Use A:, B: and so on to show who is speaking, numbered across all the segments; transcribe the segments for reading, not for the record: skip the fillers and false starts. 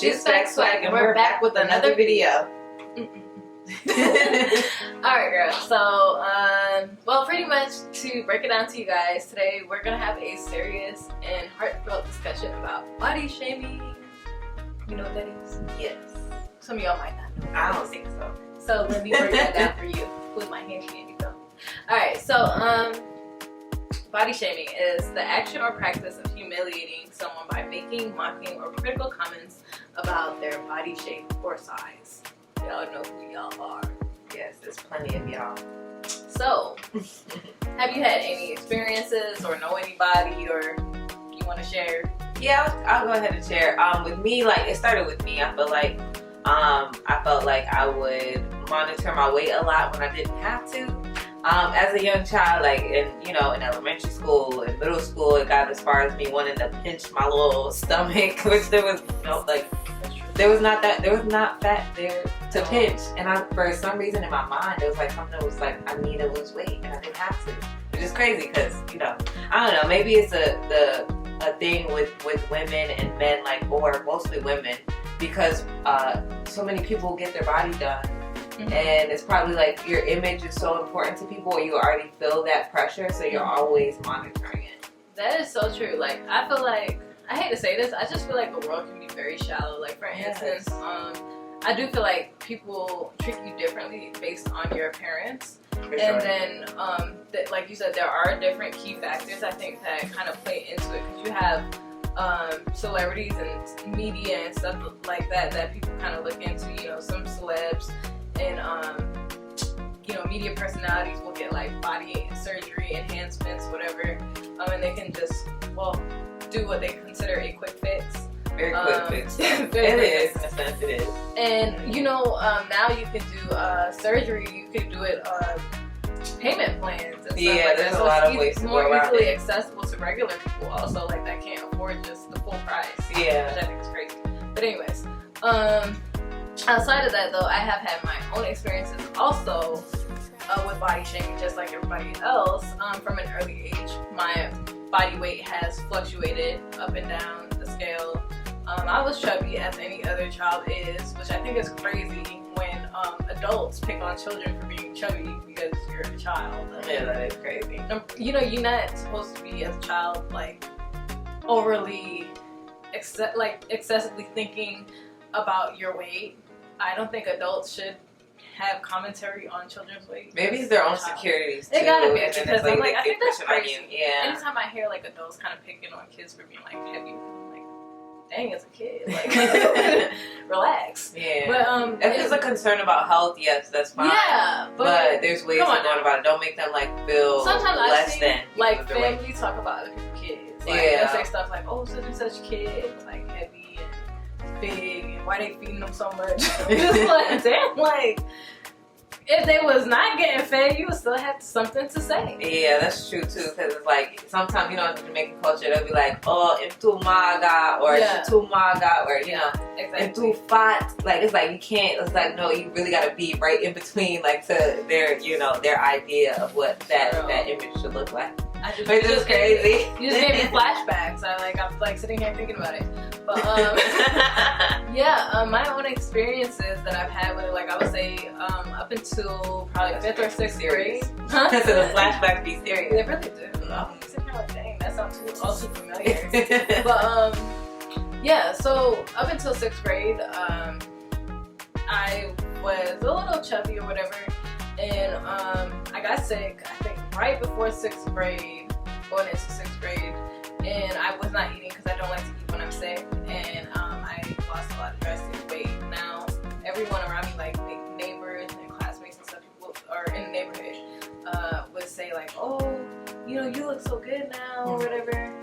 A: It's Bag Swag, and we're back with another video.
B: Alright, girl. So, well, pretty much to break it down to you guys, today we're gonna have a serious and heartfelt discussion about body shaming. You know what that is?
A: Yes.
B: Some of y'all might not know.
A: I don't think so.
B: So let me break that down for you with my handy phone. Alright, so body shaming is the action or practice of humiliating someone by making, mocking, or critical comments about their body shape or size. Y'all know who y'all are.
A: Yes, there's plenty of y'all.
B: So, have you had any experiences or know anybody, or you want to share?
A: Yeah, I'll go ahead and share. With me, like, it started with me. I felt like I would monitor my weight a lot when I didn't have to. As a young child, like in elementary school and middle school, it got as far as me wanting to pinch my little stomach, which there was there was not fat there to pinch, and for some reason in my mind it was like something that was like I need to lose weight and I didn't have to, which is crazy because I don't know, maybe it's a thing with women and men, like, or mostly women, because so many people get their body done. Mm-hmm. And it's probably like your image is so important to people, or you already feel that pressure, so you're always monitoring it.
B: That is so true. Like, I feel like, I hate to say this, I just feel like the world can be very shallow. Like, for instance, I do feel like people treat you differently based on your appearance. And then, like you said, there are different key factors, I think, that kind of play into it, because you have celebrities and media and stuff like that people kind of look into. Some celebs and media personalities will get like body surgery, enhancements, whatever, and they can just do what they consider a quick fix.
A: Very quick fix. It is, in a sense, it is.
B: And now you can do surgery. You can do it payment plans and stuff like
A: there's
B: that.
A: a lot of ways to go around it.
B: More easily accessible to regular people also, like, that can't afford just the full price.
A: Yeah,
B: which I think is crazy. But anyways, outside of that, though, I have had my own experiences also with body shaming, just like everybody else. From an early age, my body weight has fluctuated up and down the scale. I was chubby, as any other child is, which I think is crazy when adults pick on children for being chubby because you're a child.
A: Yeah, that is crazy.
B: You're not supposed to be, as a child, like, overly excessively thinking about your weight. I don't think adults should have commentary on children's weight.
A: Maybe it's their own insecurities too.
B: It gotta be,
A: and
B: because I'm like, I think that's crazy.
A: Yeah.
B: Anytime I hear like adults kind of picking on kids for being like heavy, I'm like, dang, it's a kid. Like, relax.
A: Yeah. But if it's a concern about health, yes, that's fine.
B: Yeah,
A: but there's ways of going about it. Don't make them like feel
B: sometimes
A: less than.
B: Like, families talk about other people's kids. Like, they'll say stuff like, oh, such and such kid, like, heavy and big, and why they feeding them so much? Just like, damn, like, if they was not getting fed, you would still have something to say.
A: Yeah, that's true too, because it's like, sometimes, in the Jamaican culture, they'll be like, oh, I'm too maga, or she's too maga, or, I'm too fat. Like, it's like, you can't, it's like, no, you really gotta be right in between, like, to their, their idea of what that image should look like. Which is crazy.
B: You just gave me flashbacks. I'm like sitting here thinking about it. But my own experiences that I've had with it, like, I would say up until probably 5th or 6th grade.
A: So the flashbacks be serious.
B: They really do. I'm sitting here like, dang, that sounds all too familiar. But so up until 6th grade, I was a little chubby or whatever, and I got sick, I think, right before 6th grade, going into 6th grade, and I was not eating because I don't like to eat when I'm sick, and I lost a lot of drastic weight. Now, everyone around me, like neighbors and classmates and stuff, people or in the neighborhood, would say like, oh, you look so good now, or whatever.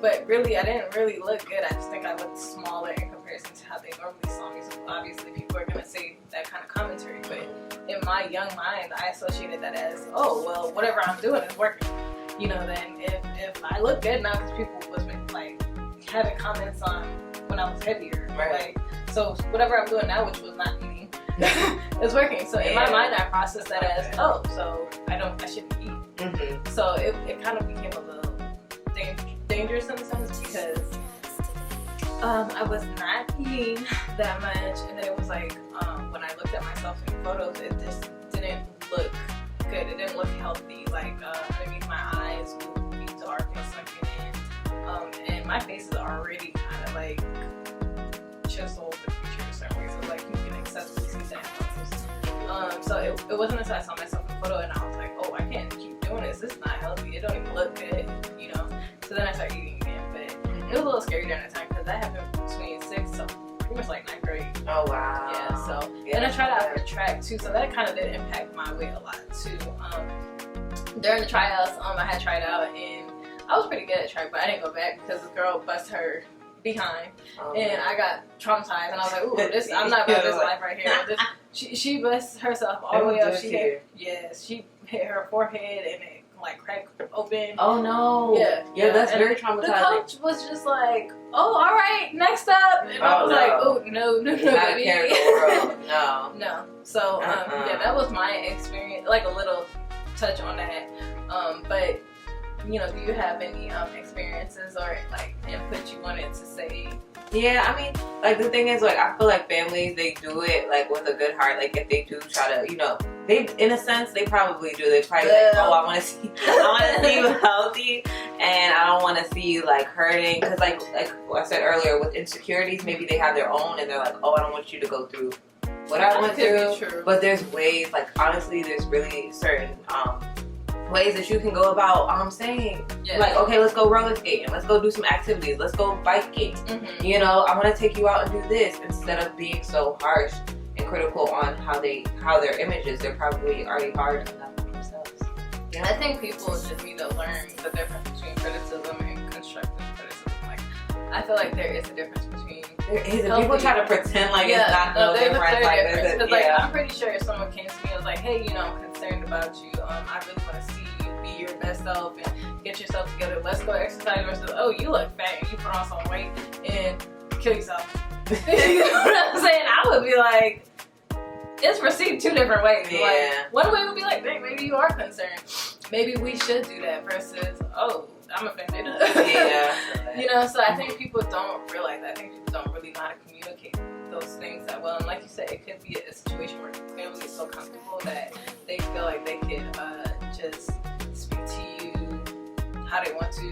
B: But really, I didn't really look good. I just think I looked smaller in comparison to how they normally saw me. So obviously, people are gonna say that kind of commentary. But in my young mind, I associated that as, oh, well, whatever I'm doing is working. Then if I look good now, because people was like having comments on when I was heavier,
A: right?
B: Like, so whatever I'm doing now, which was not eating, is working. So in my mind, I processed that as, oh, so I shouldn't eat. Mm-hmm. So it kind of became a little dangerous in a sense, because I was not eating that much, and then it was like when I looked at myself in photos, it just didn't look good. It didn't look healthy. Like underneath my eyes would be dark and sunken in, and my face is already kind of like chiseled the feature in certain ways. So like you can accessibly see that in photos. So it wasn't until I saw myself in photo and I was like, oh, I can't keep doing this. This is not healthy. It don't even look good, you know. So then I started eating again, but it was a little scary during that time because that happened between 6th, so pretty much like 9th grade.
A: Oh wow.
B: Yeah. So and I tried out for track too, so that kind of did impact my weight a lot too. During the tryouts, I had tried out and I was pretty good at track, but I didn't go back because this girl bust her behind, and I got traumatized, and I was like, "Ooh, this I'm not about this life right here." She bust herself all the way up. She hit her forehead, and it like cracked open.
A: Oh no! Yeah, that's very traumatizing.
B: The coach was just like, "Oh, all right, next up," and I was like, "Oh no,
A: not a care in the world.
B: No." So yeah, that was my experience. Like a little touch on that, but. You know, do you have any experiences or like input you wanted to say?
A: Yeah, I mean, like the thing is, like I feel like families, they do it like with a good heart. Like if they do try to, you know, they in a sense they probably do. They probably like, oh, I want to see you healthy, and I don't want to see you like hurting. Because like I said earlier, with insecurities, maybe they have their own, and they're like, oh, I don't want you to go through what I went through. But there's ways, like honestly, there's really certain ways that you can go about saying like, okay, let's go roller skating, let's go do some activities, let's go biking, you know, I want to take you out and do this, instead of being so harsh and critical on how their image is. They're probably already hard enough on themselves.
B: Yeah, I think people just need to learn the difference between criticism and constructive criticism. Like I feel like there is a difference between
A: people try to pretend like it's not no difference. Like,
B: because like I'm pretty sure if someone came to me and was like, hey, you know, I'm concerned about you, I really want to see you be your best self and get yourself together, let's go exercise, versus, oh, you look fat and you put on some weight and kill yourself. You know what I'm saying? I would be like, it's received two different ways. Like, one way would be like, dang, maybe you are concerned, maybe we should do that, versus, oh, I'm offended. You know, so I think people don't realize that. I think people don't really know how to communicate those things that well. And like you said, it could be a situation where family is so comfortable that they feel like they could just speak to you how they want to.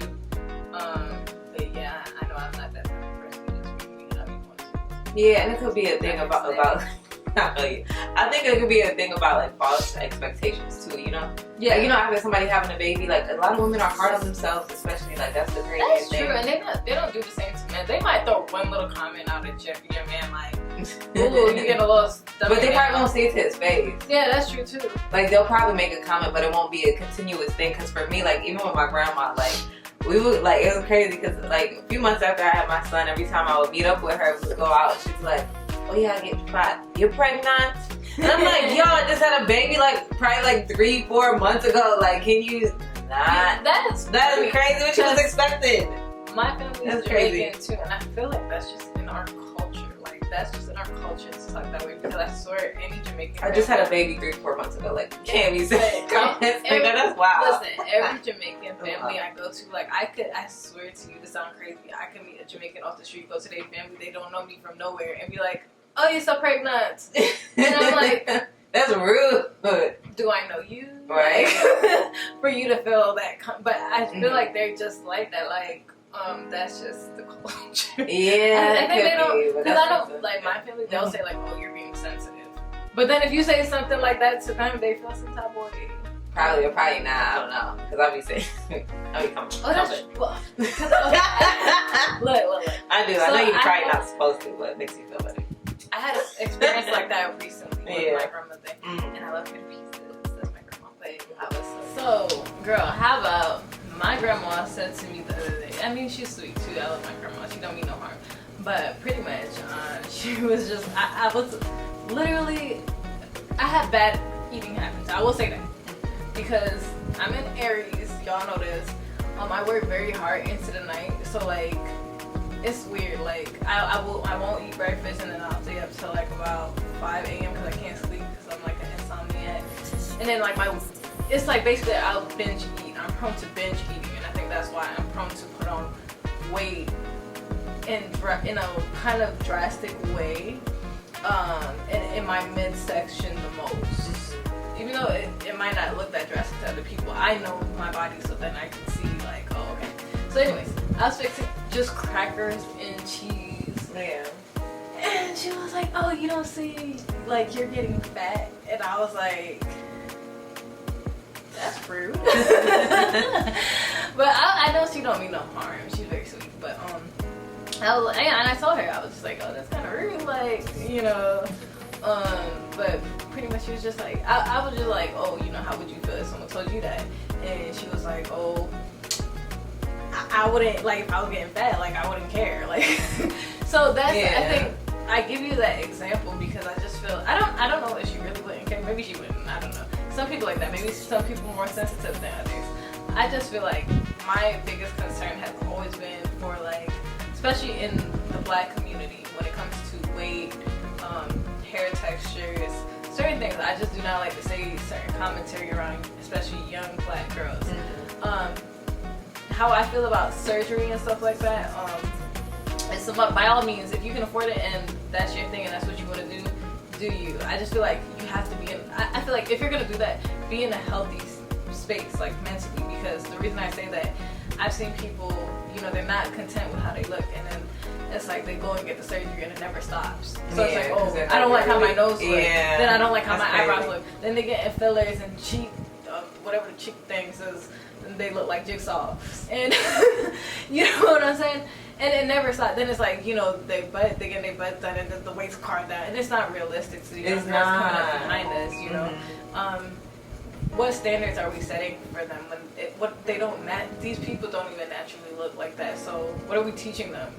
B: But yeah, I know I'm not that type of person who just speak to you how you want to.
A: Yeah, and it could be a thing about I think it could be a thing about like false expectations too, you know?
B: Yeah.
A: Like, you know, after somebody having a baby, like a lot of women are hard on themselves, especially like that's the craziest thing.
B: That's true, and they don't do the same to men. They might throw one little comment out at your man like, ooh, you get a little stomach.
A: But they probably won't say it to his face.
B: Yeah, that's true too.
A: Like they'll probably make a comment, but it won't be a continuous thing. Cause for me, like even with my grandma, like we would like, it was crazy because like a few months after I had my son, every time I would meet up with her, we would go out, she'd be like, oh yeah, I get fat. You're pregnant? And I'm like, yo, I just had a baby like probably like 3-4 months ago. Like, can you not?
B: That's
A: crazy what you was expecting.
B: My family is Jamaican too, and I feel like that's just in our culture. Like that's just in our culture to talk that way, because I swear any Jamaican.
A: I just had a baby 3-4 months ago. Like, you can't be saying comments like that. That's wild.
B: Listen, every Jamaican family I go to, like I swear to you, this sounds crazy. I could meet a Jamaican off the street, go to their family, they don't know me from nowhere, and be like, oh, you're so pregnant. And I'm like,
A: that's rude.
B: Do I know you?
A: Right.
B: Like, for you to feel that. But I feel like they're just like that. Like, that's just the culture.
A: Yeah.
B: I think they don't, because I don't, like, my family, they'll say, like, oh, you're being sensitive. But then if you say something like that to them, they feel some type of way.
A: Probably or probably not. I don't know. Because I'll be saying, I'll be coming.
B: Oh, that's true. Well, look.
A: I do. So I know you're probably not supposed to, but it makes you feel better.
B: I had an experience like that recently with my grandmother, and I love her to pieces. That's my grandma. But I was so, girl, how about my grandma said to me the other day, I mean, she's sweet too. I love my grandma. She don't mean no harm. But pretty much, she was just, I was literally, I had bad eating habits. I will say that. Because I'm in Aries, y'all know this. I work very hard into the night. So like, it's weird. Like I won't eat breakfast, and then I'll stay up till like about 5 a.m. because I can't sleep because I'm like an insomniac. And then like it's like basically I'll binge eat. I'm prone to binge eating, and I think that's why I'm prone to put on weight in a kind of drastic way, in my midsection the most. Even though it might not look that drastic to other people, I know my body, so then I can see like, oh, okay. So anyways, I was fixing just crackers and cheese.
A: Yeah.
B: And she was like, oh, you don't see, like, you're getting fat. And I was like, that's rude. But I know she don't mean no harm. She's very sweet. But and I told her, I was just like, oh, that's kind of rude, like, you know. But pretty much she was just like, I was just like, oh, you know, how would you feel if someone told you that? And she was like, oh, I wouldn't, like, if I was getting fat, like, I wouldn't care, like. So that's, I think I give you that example because I just feel, I don't know if she really wouldn't care. Maybe she wouldn't, I don't know. Some people like that. Maybe some people are more sensitive than others. I just feel like my biggest concern has always been for, like, especially in the Black community, when it comes to weight, hair textures, certain things. I just do not like to say certain commentary around, especially young Black girls. How I feel about surgery and stuff like that. It's about, by all means, if you can afford it and that's your thing and that's what you want to do you. I just feel like you have to be in, I feel like if you're going to do that, be in a healthy space, like mentally, because the reason I say that, I've seen people, you know, they're not content with how they look, and then it's like they go and get the surgery and it never stops. So it's like, oh, I don't like how my nose looks, then I don't like how my eyebrows look, then they get fillers and cheek, whatever the cheek thing says, and they look like Jigsaw, and you know what I'm saying? And it never stops. Then it's like, you know, they get their butt done and then the weight's carved down, and it's not realistic to the young girls coming up behind us, you know. What standards are we setting for them when these people don't even naturally look like that? So what are we teaching them?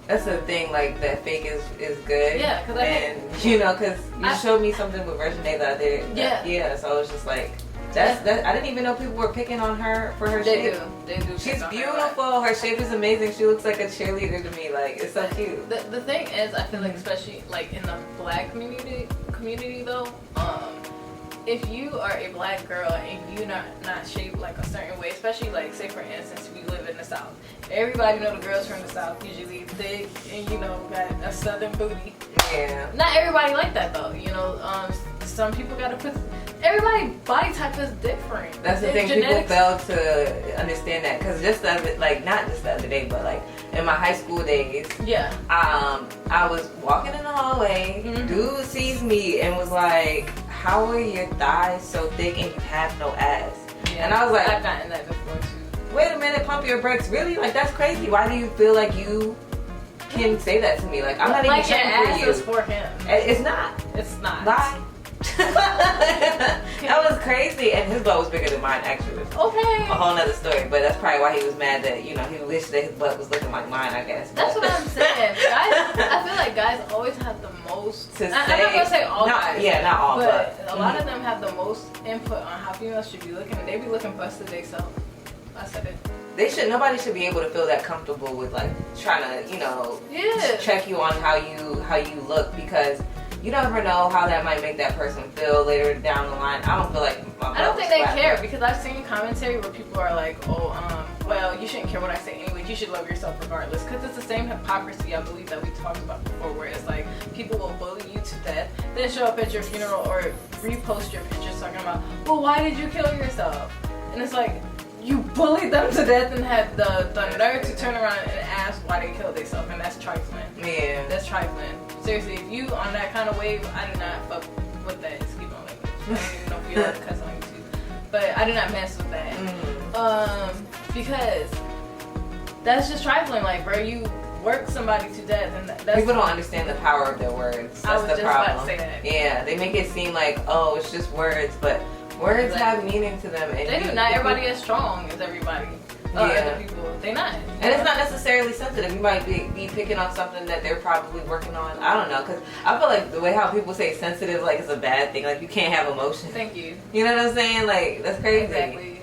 A: That's the thing, like, that fake is good.
B: Yeah, because
A: you know, because you showed me something with Virgin Day the other day. Yeah, so I was just like, that. I didn't even know people were picking on her for her shape.
B: They do.
A: She's beautiful. Her shape is amazing. She looks like a cheerleader to me. Like, it's so cute.
B: The thing is, I feel like, especially like in the Black community though, if you are a Black girl and you not shaped like a certain way, especially like, say for instance, we live in the South. Everybody know the girls from the South usually thick and, you know, got a southern booty.
A: Yeah.
B: Not everybody like that though. You know, some people gotta put. Everybody's body type is different.
A: That's the thing. Genetics. People fail to understand that, because just the other, like, not just the other day, but like in my high school days, I was walking in the hallway. Dude sees me and was like, "How are your thighs so thick and you have no ass?"
B: Yeah,
A: and I was like,
B: I've gotten that before too.
A: Wait a minute, pump your brakes. Really? Like, that's crazy. Why do you feel like you can say that to me? Like, I'm not even checking for you.
B: Is for him.
A: It's not.
B: It's not.
A: Bye. That was crazy, and his butt was bigger than mine, actually.
B: Okay.
A: A whole nother story, but that's probably why he was mad that, you know, he wished that his butt was looking like mine, I guess.
B: That's what I'm saying. I feel like guys always have the most to say. I'm not gonna say all guys.
A: Yeah, not all,
B: but a lot of them have the most input on how females should be looking, and they be looking busted themselves. I said it.
A: Nobody should be able to feel that comfortable with, like, trying to, you know, check you on how you look, because you never know how that might make that person feel later down the line. I don't feel like
B: I don't think they care, because I've seen commentary where people are like, oh, well, you shouldn't care what I say anyway. You should love yourself regardless. Because it's the same hypocrisy, I believe, that we talked about before, where it's like people will bully you to death, then show up at your funeral or repost your pictures talking about, well, why did you kill yourself? And it's like, you bullied them to death and had the nerve to turn around and ask why they killed themselves, and that's trifling.
A: Yeah.
B: That's trifling. Seriously, if you on that kind of wave, I do not fuck with that. Excuse my language. I don't even know if you're allowed to cuss on YouTube, but I do not mess with that. Because that's just trifling. Like, bro, you work somebody to death, and that's
A: people don't understand the power of their words. That's the problem.
B: About to say that.
A: Yeah, they make it seem like, oh, it's just words, but words have meaning to them. And
B: they do. Not everybody as strong as everybody. Other people, they not.
A: And it's not necessarily sensitive. You might be picking on something that they're probably working on. I don't know, because I feel like the way how people say sensitive, like, it's a bad thing. Like, you can't have emotion.
B: Thank you.
A: You know what I'm saying? Like, that's crazy.
B: Exactly.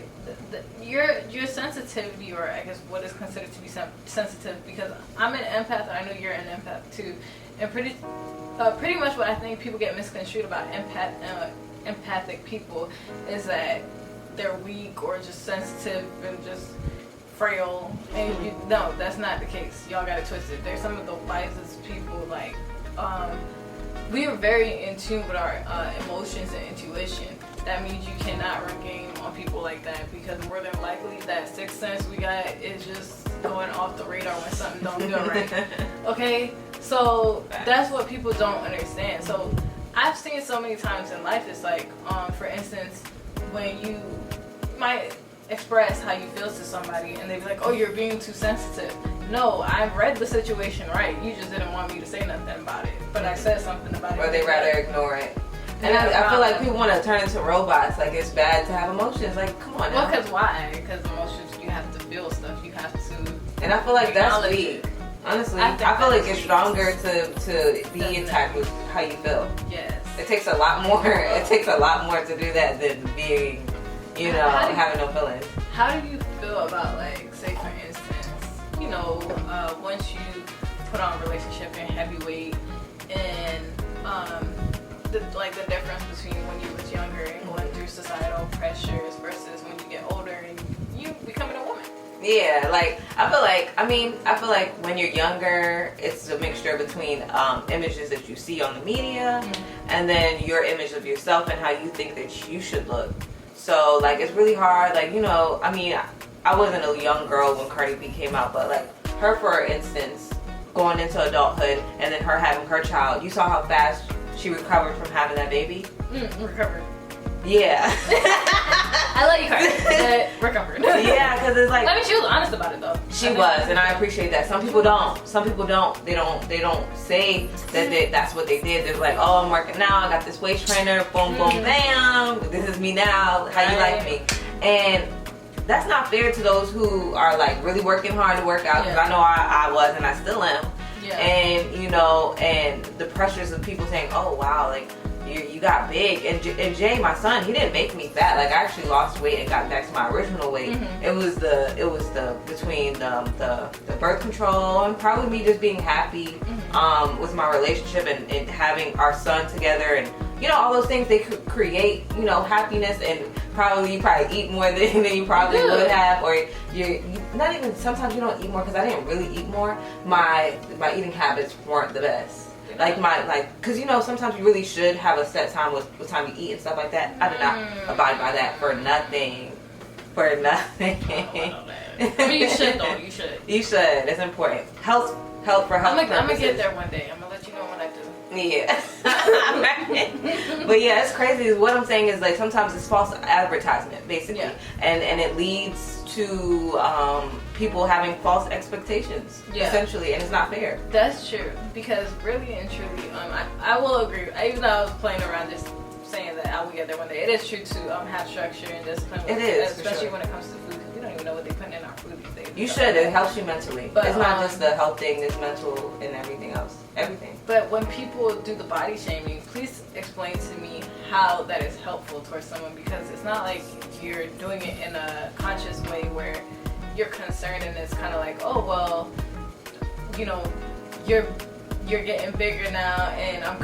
B: Your sensitivity, or I guess what is considered to be sensitive, because I'm an empath and I know you're an empath too, and pretty much what I think people get misconstrued about empathic people is that they're weak or just sensitive and just frail, and no, that's not the case. Y'all got it twisted. They're some of the wisest people. Like, we are very in tune with our emotions and intuition. That means you cannot run game on people like that, because more than likely that sixth sense we got is just going off the radar when something don't go right. Okay, so that's what people don't understand. So I've seen so many times in life, it's like, for instance, when you might express how you feel to somebody and they be like, oh, you're being too sensitive. No, I read the situation right. You just didn't want me to say nothing about it, but I said something about it.
A: Or they rather ignore it. And I feel like people want to turn into robots. Like, it's bad to have emotions. Like, come on now.
B: Well, because why? Because emotions, you have to feel stuff. You have to.
A: And I feel like that's weak. Honestly, I feel like it's stronger to be intact with how you feel.
B: Yes.
A: It takes a lot more. It takes a lot more to do that than being, having no feelings.
B: How do you feel about, like, say for instance, once you put on a relationship and heavyweight, and the difference between when you was younger and going through societal pressures versus when you get older and you becoming a woman?
A: Yeah, like I feel like when you're younger, it's a mixture between images that you see on the media, and then your image of yourself and how you think that you should look. So like, it's really hard. Like, I wasn't a young girl when Cardi B came out, but like her, for instance, going into adulthood and then her having her child, you saw how fast she recovered from having that baby.
B: Recovered.
A: Yeah.
B: I let you Cardi, but recovered.
A: Yeah, because it's like,
B: I mean, she was honest about it though.
A: She was, and I appreciate that. Some people don't. Some people don't. They don't say that that's what they did. They're like, oh, I'm working now. I got this waist trainer. Boom, boom, bam. This is me now. How you like me? And that's not fair to those who are like really working hard to work out. Because I know I was, and I still am. Yeah. And and the pressures of people saying, oh wow, like you got big. And Jay, my son, he didn't make me fat. Like, I actually lost weight and got back to my original weight. It was the between the birth control and probably me just being happy with my relationship and having our son together, and all those things, they could create happiness, and you probably eat more than you probably would have, or you not even, sometimes you don't eat more, because I didn't really eat more. My eating habits weren't the best. Because sometimes you really should have a set time with what time you eat and stuff like that. I did not abide by that for nothing. For nothing.
B: I mean, you should though. You should.
A: You should. It's important. Health for health purposes.
B: I'm gonna get there one day. I'm gonna let you know when I do.
A: Yeah. But yeah, it's crazy. What I'm saying is, like, sometimes it's false advertisement, basically, and it leads to people having false expectations, essentially, and it's not fair.
B: That's true, because really and truly, I will agree. Even though I was playing around just saying that I will get there one day, it is true to have structure and discipline.
A: It is,
B: especially when it comes to food, because we don't even know what they put in our food these days.
A: You should. It helps you mentally. But it's not just the health thing; it's mental and everything else. Everything.
B: But when people do the body shaming, please explain to me how that is helpful towards someone, because it's not like you're doing it in a conscious way where you're concerned and it's kind of like, oh well, you're getting bigger now, and I'm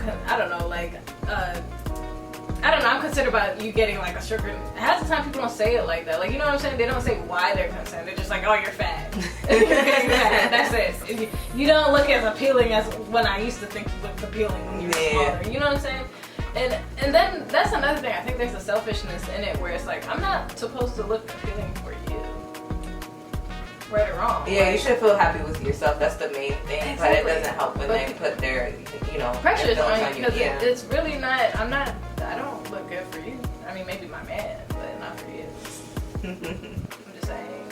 B: concerned about you getting like a sugar. Half the time people don't say it like that. Like, you know what I'm saying? They don't say why they're concerned. They're just like, oh, you're fat. You're getting fat. That's it. You don't look as appealing as when I used to think you looked appealing when you were smaller. You know what I'm saying? And then that's another thing. I think there's a selfishness in it where it's like, I'm not supposed to look appealing for you. Right or wrong.
A: Yeah, you should feel happy with yourself. That's the main thing. Exactly. But it doesn't help when they put their,
B: pressures on you, because it's really not. I don't look good for you. I mean, maybe my man, but not for you. I'm just saying.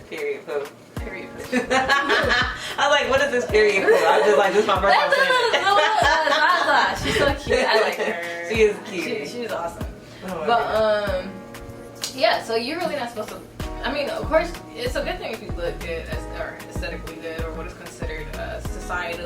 A: Period poo.
B: Period poo.
A: I was like, what is this period poo? I was just like, this is my first time saying it.
B: She's so cute. I like her.
A: She is cute.
B: She's awesome.
A: Oh,
B: but yeah. So you're really not supposed to. I mean, of course, it's a good thing if you look good, or aesthetically good, or what is considered society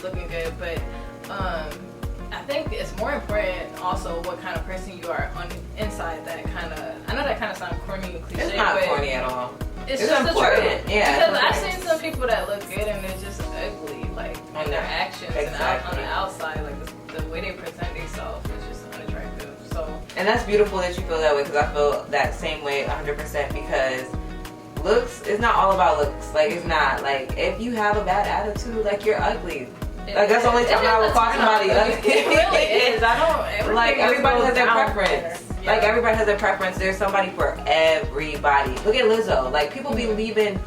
B: looking good. But I think it's more important also what kind of person you are on the inside. That kind of, I know that kind of sounds corny and cliche.
A: It's not corny at all.
B: It's just
A: important.
B: The truth.
A: Yeah.
B: Because I've seen some people that look good and they're just ugly, like on their actions and on the outside, like the way they present themselves is just unattractive. So.
A: And that's beautiful that you feel that way, because I feel that same way 100%, because looks, it's not all about looks. Like, it's not. Like, if you have a bad attitude, like, you're ugly. Like, that's the only time I would call somebody ugly.
B: It really is. I don't.
A: Like, everybody has their preference.
B: Yeah.
A: Like, everybody has their preference. There's somebody for everybody. Look at Lizzo. Like, people be leaving,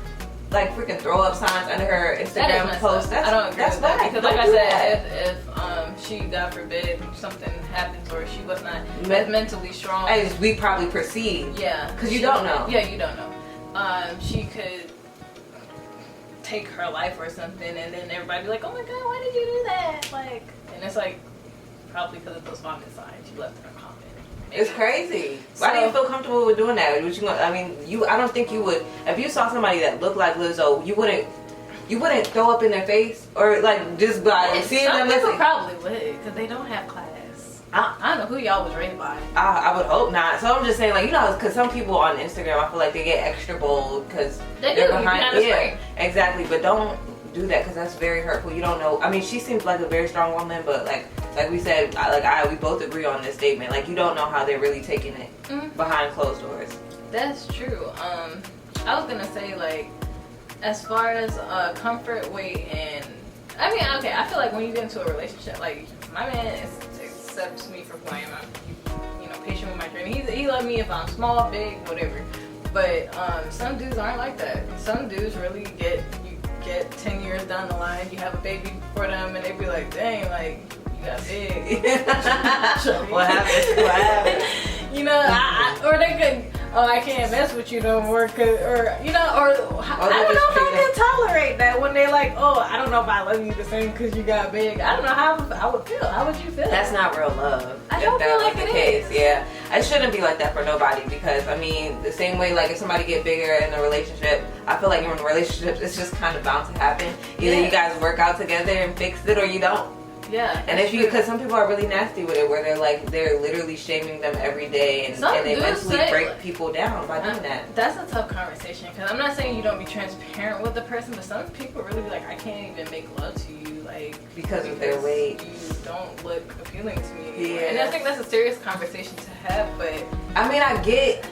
A: like, freaking throw up signs under her Instagram post.
B: I don't agree with that. Because, like I said, if she, God forbid, something happens or she was not mentally strong.
A: As we probably perceive.
B: Yeah.
A: Because you don't know.
B: Yeah, you don't know. She could take her life or something, and then everybody be like, "Oh my God, why did you do that?" Like, and it's like probably because of those vomit signs you left in her comment. Maybe.
A: It's crazy. Why do you feel comfortable with doing that? I don't think you would. If you saw somebody that looked like Lizzo, you wouldn't throw up in their face or like just by seeing them.
B: Some people probably would because they don't have class. I don't know who y'all was raised by.
A: I would hope not. So I'm just saying, like, you know, because some people on Instagram, I feel like they get extra bold because they're behind. Yeah, exactly. But don't do that because that's very hurtful. You don't know. I mean, she seems like a very strong woman, but like we said, we both agree on this statement. Like, you don't know how they're really taking it behind closed doors.
B: That's true. I was gonna say, like, as far as comfort, weight, and I mean, okay, I feel like when you get into a relationship, like, my man accepts me for who I am. I'm, you know, patient with my journey. He loves me if I'm small, big, whatever. But some dudes aren't like that. Some dudes really get 10 years down the line, you have a baby for them, and they be like, dang, like, you got big.
A: What happened?
B: You know, or they could, oh, I can't mess with you no more, or you know, I don't know if I can tolerate that when they like, oh, I don't know if I love you the same because you got big. I don't know how I would feel. How would you feel?
A: That's not real love.
B: I don't feel like it is.
A: Yeah, it shouldn't be like that for nobody because I mean, the same way, like if somebody get bigger in a relationship, I feel like in relationships, it's just kind of bound to happen. Either you guys work out together and fix it, or you don't.
B: Yeah,
A: and if you, because some people are really nasty with it, where they're literally shaming them every day, and they mentally break people down by doing that.
B: That's a tough conversation because I'm not saying you don't be transparent with the person, but some people really be like, I can't even make love to you, like
A: because of their weight.
B: You don't look appealing to me anymore.
A: Yeah,
B: and I think that's a serious conversation to have. But
A: I mean, I get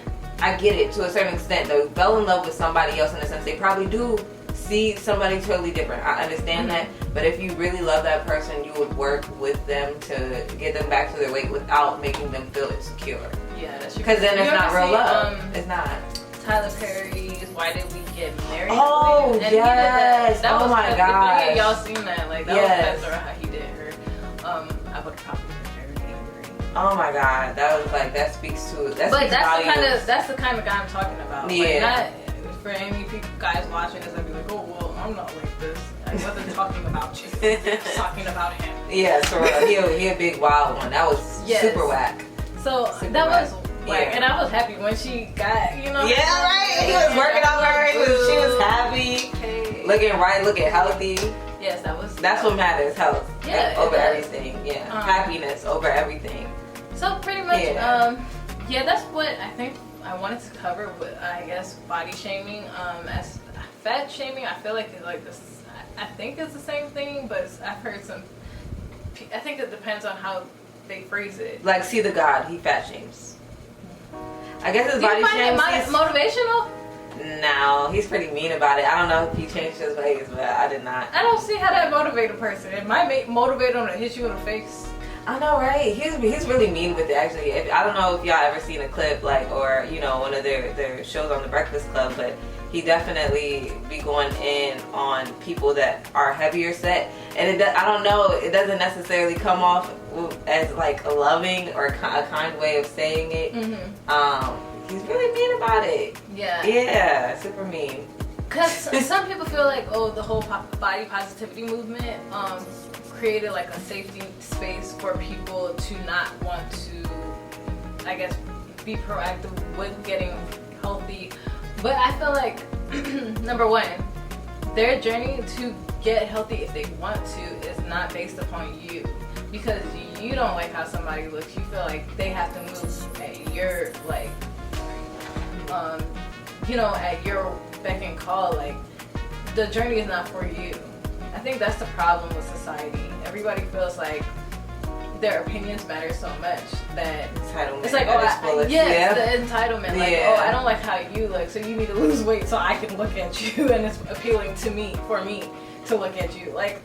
A: it to a certain extent. Though, fell in love with somebody else in a sense, they probably do see somebody totally different. I understand that, but if you really love that person, you would work with them to get them back to their weight without making them feel insecure. Yeah, that's true. Because then it's not real love. It's not.
B: Tyler Perry's "Why Did We Get Married?"
A: Oh, and yes. Oh my God.
B: If y'all seen that? Like that was messed around how he did her. I would probably been very angry.
A: Oh my God, that was like that speaks to.
B: That's the kind of guy I'm talking about.
A: Yeah.
B: Like, for any people, guys watching this, I'd be like, oh, well, I'm not like this. I wasn't talking about you. I was talking about him.
A: Yeah, so he a big wild one. That was super whack.
B: So that was whack. And I was happy when she got, you know.
A: Yeah, right. He was working on her. She was happy. Looking right, looking healthy.
B: Yes,
A: that's what matters, health.
B: Yeah.
A: Over everything. Yeah. Happiness over everything.
B: So pretty much, that's what I think I wanted to cover with, I guess, body shaming. As fat shaming, I feel like it's like this. I think it's the same thing, but I've heard some. I think it depends on how they phrase it.
A: Like, see the God, he fat shames. I guess his body
B: shame. Motivational?
A: No, he's pretty mean about it. I don't know if he changed his ways, but I did not.
B: I don't see how that motivate a person. It might motivate them to hit you in the face.
A: I know, right? He's really mean with it, actually. I don't know if y'all ever seen a clip, like, or, you know, one of their shows on The Breakfast Club, but he definitely be going in on people that are heavier set. And I don't know, it doesn't necessarily come off as, like, a loving or a kind way of saying it. He's really mean about it.
B: Yeah.
A: Yeah, super mean.
B: Because some people feel like, oh, the whole body positivity movement created like a safety space for people to not want to, I guess, be proactive with getting healthy. But I feel like, number one, their journey to get healthy, if they want to, is not based upon you. Because you don't like how somebody looks. You feel like they have to move at your, like, at your beck and call. Like, the journey is not for you. I think that's the problem with society. Everybody feels like their opinions matter so much that
A: Entitlement.
B: it's like,
A: yes,
B: the entitlement. Like,
A: Yeah.
B: I don't like how you look, so you need to lose weight so I can look at you, and it's appealing to me, for me to look at you. Like,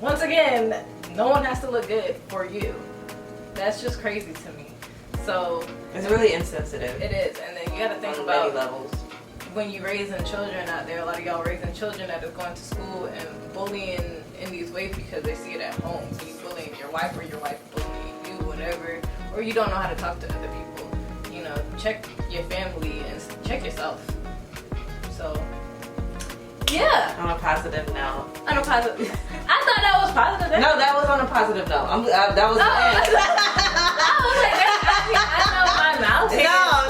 B: once again, no one has to look good for you. That's just crazy to me. So
A: it's really insensitive.
B: it is, and then you got to think
A: on
B: about
A: many levels.
B: when you're raising children out there. A lot of y'all raising children that is going to school and bullying in these ways because they see it at home. So you bullying your wife, or your wife bullying you, whatever, or you don't know how to talk to other people. You know, check your family and check yourself. So yeah.
A: On a positive note.
B: On a positive. I thought that was positive.
A: No, that was on a positive note. That was.
B: I was like, I know my mouth.
A: No,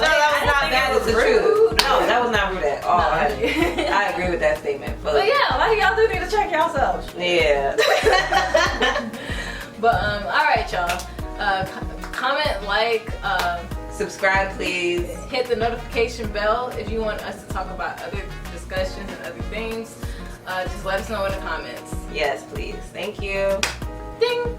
A: that was not. That was the truth. No, that was not rude at all.
B: No.
A: I agree with that statement.
B: But yeah, a lot of y'all do need to check yourselves.
A: Yeah.
B: But all right, y'all. Comment, like,
A: subscribe, please.
B: hit the notification bell if you want us to talk about other discussions and other things. Just let us know in the comments.
A: Yes, please. Thank you.
B: Ding.